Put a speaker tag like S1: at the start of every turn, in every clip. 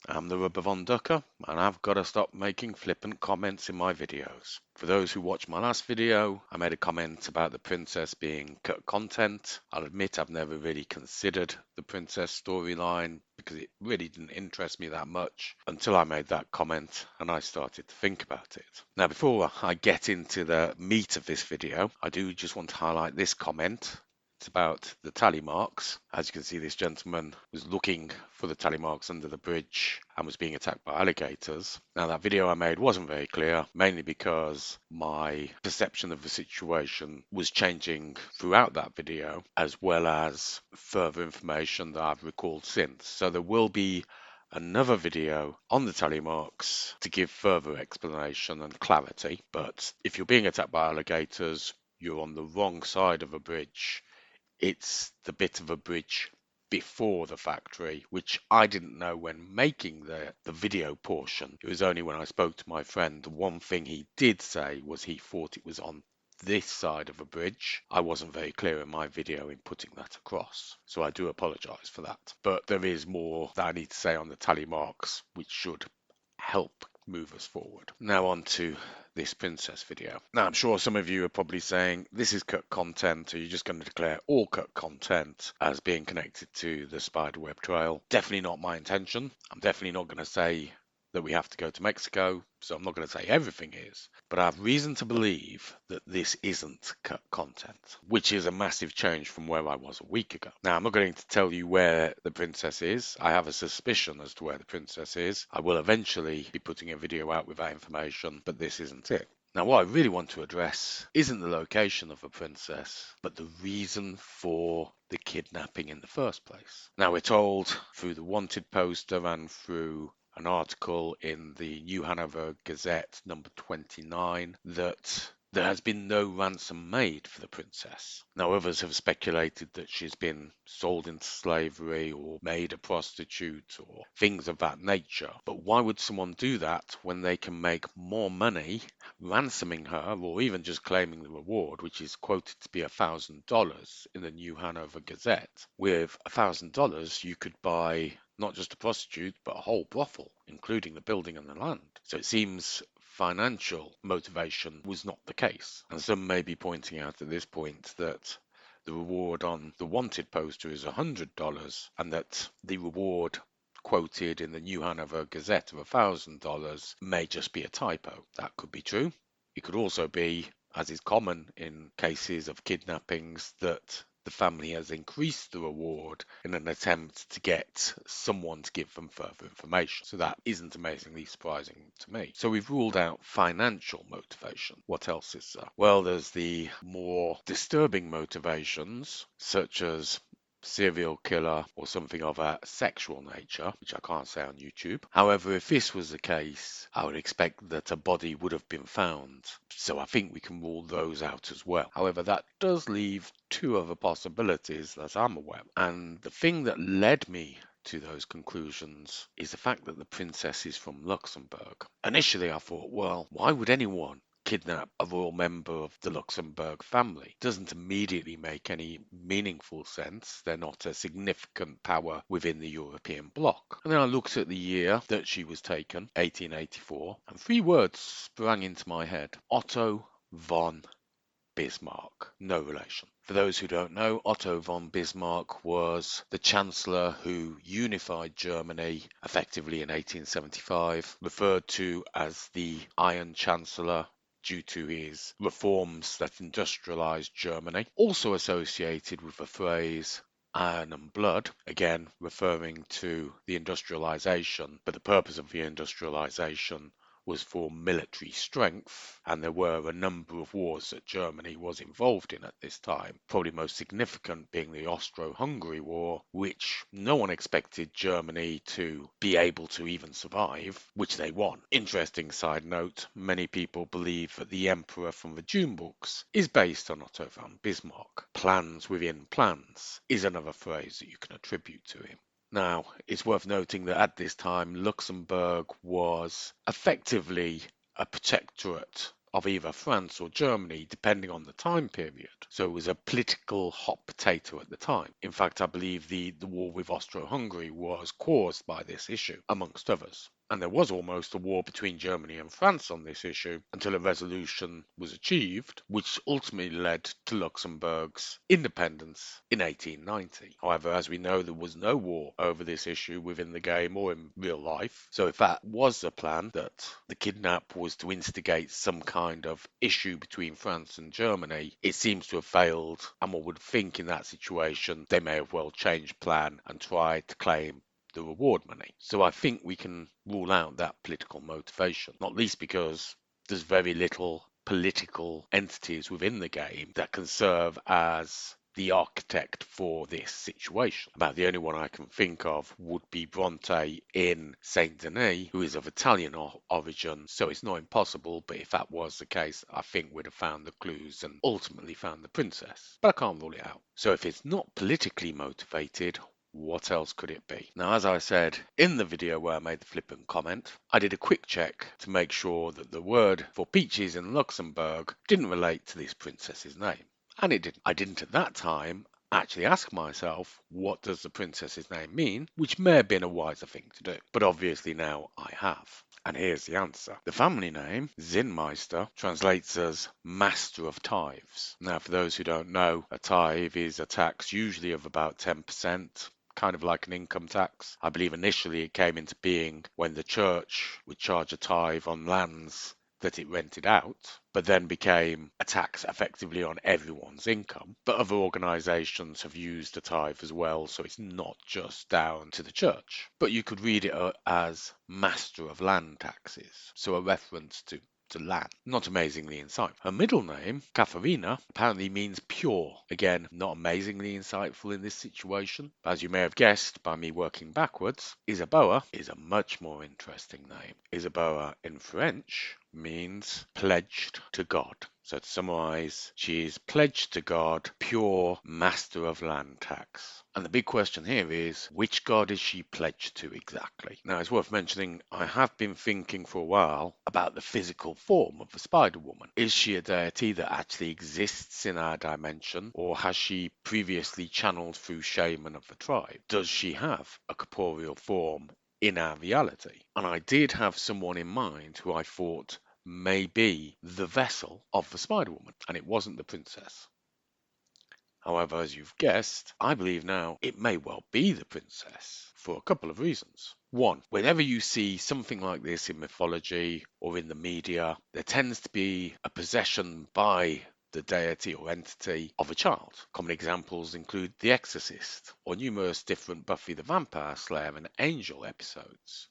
S1: I'm the Rubber Von Ducker, and I've got to stop making flippant comments in my videos. For those who watched my last video, I made a comment about the princess being cut content. I'll admit I've never really considered the princess storyline because it really didn't interest me that much until I made that comment and I started to think about it. Now, before I get into the meat of this video, I do just want to highlight this comment. It's about the tally marks. As you can see, this gentleman was looking for the tally marks under the bridge and was being attacked by alligators. Now, that video I made wasn't very clear, mainly because my perception of the situation was changing throughout that video, as well as further information that I've recalled since. So there will be another video on the tally marks to give further explanation and clarity. But if you're being attacked by alligators, you're on the wrong side of a bridge. It's the bit of a bridge before the factory, which I didn't know when making the video portion. It was only when I spoke to my friend, the one thing he did say was he thought it was on this side of a bridge. I wasn't very clear in my video in putting that across, so I do apologise for that. But there is more that I need to say on the tally marks, which should help move us forward. Now on to this princess video. Now I'm sure some of you are probably saying this is cut content. Are you just going to declare all cut content as being connected to the spiderweb trail? Definitely not my intention. I'm definitely not going to say that we have to go to Mexico, so I'm not going to say everything is, but I have reason to believe that this isn't cut content, which is a massive change from where I was a week ago. Now, I'm not going to tell you where the princess is. I have a suspicion as to where the princess is. I will eventually be putting a video out with that information, but this isn't it. Now, what I really want to address isn't the location of the princess, but the reason for the kidnapping in the first place. Now, we're told through the wanted poster and through an article in the New Hanover Gazette number 29 that there has been no ransom made for the princess. Now, others have speculated that she's been sold into slavery or made a prostitute or things of that nature. But why would someone do that when they can make more money ransoming her or even just claiming the reward, which is quoted to be $1,000 in the New Hanover Gazette? With $1,000, you could buy not just a prostitute, but a whole brothel, including the building and the land. So it seems financial motivation was not the case. And some may be pointing out at this point that the reward on the wanted poster is $100 and that the reward quoted in the New Hanover Gazette of $1,000 may just be a typo. That could be true. It could also be, as is common in cases of kidnappings, that the family has increased the reward in an attempt to get someone to give them further information. So that isn't amazingly surprising to me. So we've ruled out financial motivation. What else is there? Well, there's the more disturbing motivations, such as serial killer or something of a sexual nature, which I can't say on YouTube. However, if this was the case, I would expect that a body would have been found. So I think we can rule those out as well. However, that does leave two other possibilities that I'm aware of. And the thing that led me to those conclusions is the fact that the princess is from Luxembourg. Initially, I thought, well, why would anyone kidnap a royal member of the Luxembourg family? Doesn't immediately make any meaningful sense. They're not a significant power within the European bloc. And then I looked at the year that she was taken, 1884, and three words sprang into my head: Otto von Bismarck. No relation. For those who don't know, Otto von Bismarck was the chancellor who unified Germany effectively in 1875, referred to as the Iron Chancellor due to his reforms that industrialized Germany. Also associated with the phrase iron and blood, again referring to the industrialization, but the purpose of the industrialization was for military strength, and there were a number of wars that Germany was involved in at this time, probably most significant being the Austro-Hungary War, which no one expected Germany to be able to even survive, which they won. Interesting side note, many people believe that the Emperor from the June books is based on Otto von Bismarck. Plans within plans is another phrase that you can attribute to him. Now, it's worth noting that at this time, Luxembourg was effectively a protectorate of either France or Germany, depending on the time period. So it was a political hot potato at the time. In fact, I believe the war with Austro-Hungary was caused by this issue, amongst others. And there was almost a war between Germany and France on this issue until a resolution was achieved, which ultimately led to Luxembourg's independence in 1890. However, as we know, there was no war over this issue within the game or in real life. So if that was the plan, that the kidnap was to instigate some kind of issue between France and Germany, it seems to have failed. And one would think in that situation, they may have well changed plan and tried to claim the reward money. So I think we can rule out that political motivation, not least because there's very little political entities within the game that can serve as the architect for this situation. About the only one I can think of would be Bronte in Saint Denis, who is of Italian origin, so it's not impossible, but if that was the case, I think we'd have found the clues and ultimately found the princess. But I can't rule it out. So if it's not politically motivated, what else could it be? Now, as I said in the video where I made the flippant comment, I did a quick check to make sure that the word for peaches in Luxembourg didn't relate to this princess's name. And it didn't. I didn't at that time actually ask myself, what does the princess's name mean? Which may have been a wiser thing to do. But obviously now I have. And here's the answer. The family name, Zinnmeister, translates as Master of Tithes. Now, for those who don't know, a tithe is a tax usually of about 10%. Kind of like an income tax. I believe initially it came into being when the church would charge a tithe on lands that it rented out, but then became a tax effectively on everyone's income. But other organisations have used the tithe as well, so it's not just down to the church. But you could read it as Master of Land Taxes, so a reference to land. Not amazingly insightful. Her middle name, Katharina, apparently means pure. Again, not amazingly insightful in this situation. As you may have guessed by me working backwards, Isabeau is a much more interesting name. Isabeau in French means pledged to God. So to summarise, she is pledged to God, pure master of land tax. And the big question here is, which god is she pledged to exactly? Now, it's worth mentioning, I have been thinking for a while about the physical form of the Spider-Woman. Is she a deity that actually exists in our dimension, or has she previously channeled through shaman of the tribe? Does she have a corporeal form in our reality? And I did have someone in mind who I thought may be the vessel of the Spider-Woman, and it wasn't the princess. However, as you've guessed, I believe now it may well be the princess for a couple of reasons. One, whenever you see something like this in mythology or in the media, there tends to be a possession by the deity or entity of a child. Common examples include The Exorcist or numerous different Buffy the Vampire Slayer and Angel episodes,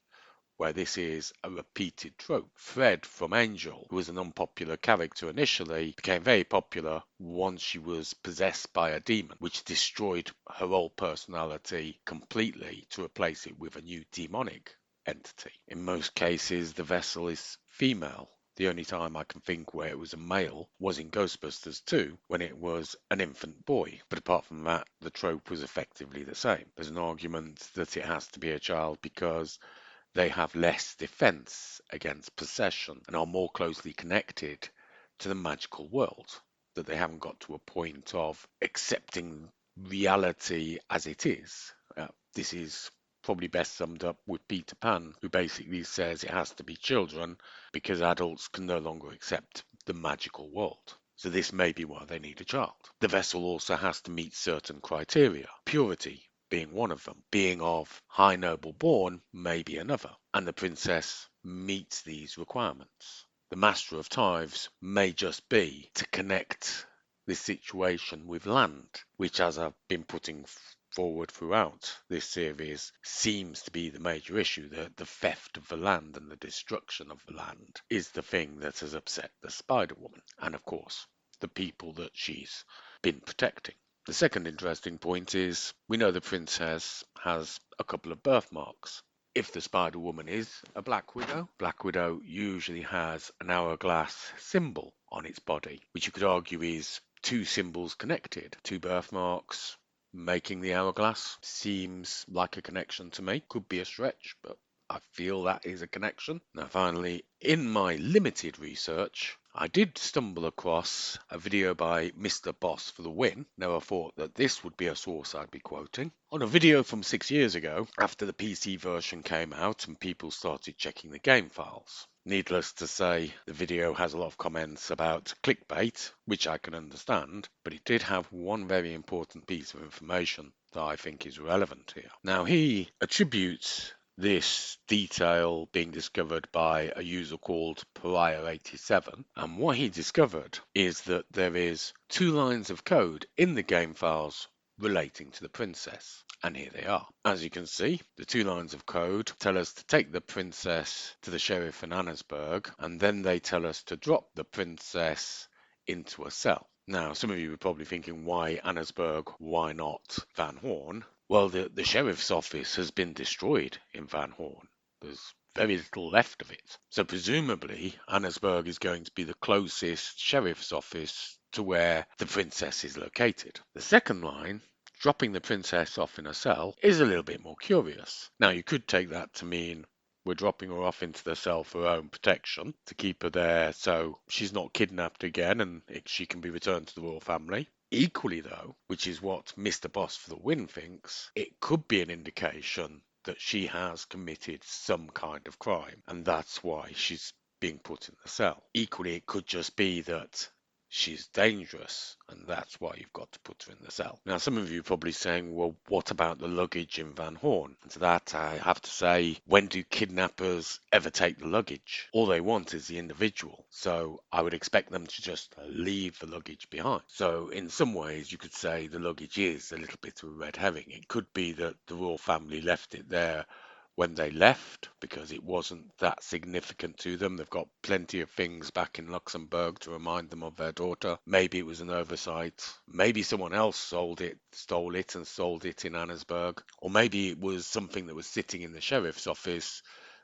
S1: where this is a repeated trope. Fred from Angel, who was an unpopular character initially, became very popular once she was possessed by a demon, which destroyed her old personality completely to replace it with a new demonic entity. In most cases, the vessel is female. The only time I can think where it was a male was in Ghostbusters 2, when it was an infant boy. But apart from that, the trope was effectively the same. There's an argument that it has to be a child because they have less defense against possession and are more closely connected to the magical world, that they haven't got to a point of accepting reality as it is. This is probably best summed up with Peter Pan, who basically says it has to be children because adults can no longer accept the magical world. So this may be why they need a child. The vessel also has to meet certain criteria. Purity being one of them. Being of high noble born may be another. And the princess meets these requirements. The master of tithes may just be to connect this situation with land, which, as I've been putting forward throughout this series, seems to be the major issue. The theft of the land and the destruction of the land is the thing that has upset the Spider-Woman, and of course the people that she's been protecting. The second interesting point is we know the princess has a couple of birthmarks. If the Spider-Woman is a Black Widow usually has an hourglass symbol on its body, which you could argue is two symbols connected. Two birthmarks making the hourglass seems like a connection to me. Could be a stretch, but I feel that is a connection. Now finally, in my limited research, I did stumble across a video by Mr. Boss for the Win. Never thought that this would be a source I'd be quoting. On a video from 6 years ago, after the PC version came out and people started checking the game files. Needless to say, the video has a lot of comments about clickbait, which I can understand, but it did have one very important piece of information that I think is relevant here. Now, he attributes this detail being discovered by a user called Pariah87, and what he discovered is that there is 2 lines of code in the game files relating to the princess. And here they are. As you can see, the 2 lines of code tell us to take the princess to the sheriff in Annesburg, and then they tell us to drop the princess into a cell. Now, some of you are probably thinking, why Annesburg? Why not Van Horn? Well, the sheriff's office has been destroyed in Van Horn. There's very little left of it. So presumably, Annesburg is going to be the closest sheriff's office to where the princess is located. The second line, dropping the princess off in a cell, is a little bit more curious. Now, you could take that to mean we're dropping her off into the cell for her own protection, to keep her there so she's not kidnapped again and she can be returned to the royal family. Equally, though, which is what Mr. Boss for the Win thinks, it could be an indication that she has committed some kind of crime, and that's why she's being put in the cell. Equally, it could just be that she's dangerous, and that's why you've got to put her in the cell. Now, some of you are probably saying, well, what about the luggage in Van Horn? And to that, I have to say, when do kidnappers ever take the luggage? All they want is the individual, so I would expect them to just leave the luggage behind. So in some ways, you could say the luggage is a little bit of a red herring. It could be that the royal family left it there when they left because it wasn't that significant to them. They've got plenty of things back in Luxembourg to remind them of their daughter. Maybe it was an oversight. Maybe someone else stole it and sold it in Annesburg. Or maybe it was something that was sitting in the sheriff's office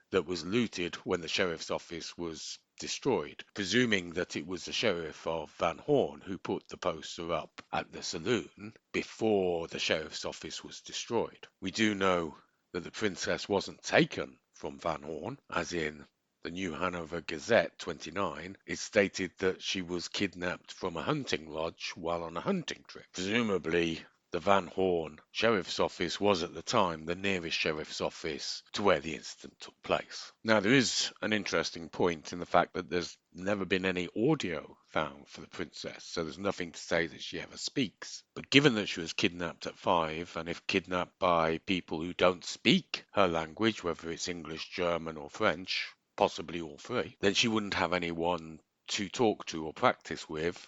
S1: that was looted when the sheriff's office was destroyed, presuming that it was the sheriff of Van Horn who put the poster up at the saloon before the sheriff's office was destroyed. We do know that the princess wasn't taken from Van Horn, as in the New Hanover Gazette 29, it stated that she was kidnapped from a hunting lodge while on a hunting trip. Presumably, the Van Horn Sheriff's Office was at the time the nearest Sheriff's Office to where the incident took place. Now, there is an interesting point in the fact that there's never been any audio found for the princess, so there's nothing to say that she ever speaks. But given that she was kidnapped at 5, and if kidnapped by people who don't speak her language, whether it's English, German or French, possibly all three, then she wouldn't have anyone to talk to or practice with,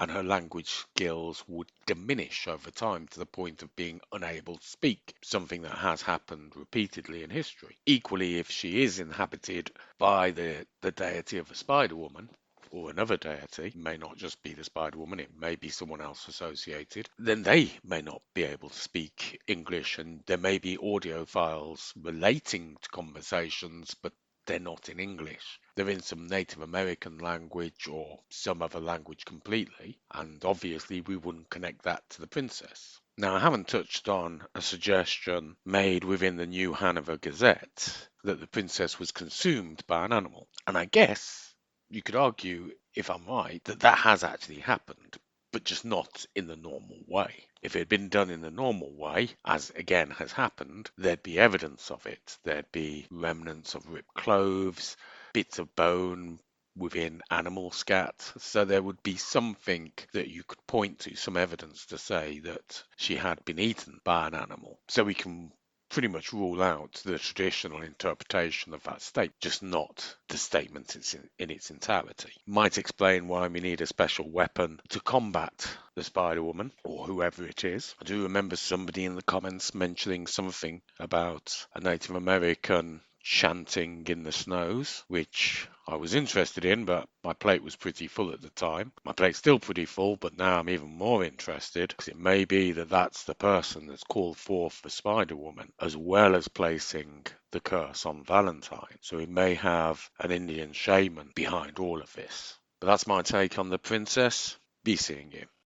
S1: and her language skills would diminish over time to the point of being unable to speak, something that has happened repeatedly in history. Equally, if she is inhabited by the deity of a Spiderwoman, or another deity, it may not just be the Spiderwoman, it may be someone else associated, then they may not be able to speak English, and there may be audio files relating to conversations, but they're not in English. They're in some Native American language or some other language completely, and obviously we wouldn't connect that to the princess. Now, I haven't touched on a suggestion made within the New Hanover Gazette that the princess was consumed by an animal. And I guess you could argue, if I'm right, that that has actually happened, but just not in the normal way. If it had been done in the normal way, as again has happened, there'd be evidence of it. There'd be remnants of ripped clothes, bits of bone within animal scat. So there would be something that you could point to, some evidence to say that she had been eaten by an animal. So we can pretty much rule out the traditional interpretation of that statement, just not the statement in its entirety. Might explain why we need a special weapon to combat the Spider-Woman, or whoever it is. I do remember somebody in the comments mentioning something about a Native American chanting in the snows, which I was interested in, but my plate was pretty full at the time. My plate's still pretty full, but now I'm even more interested, because it may be that that's the person that's called forth the Spider-Woman, as well as placing the curse on Valentine. So we may have an Indian shaman behind all of this. But that's my take on the princess. Be seeing you.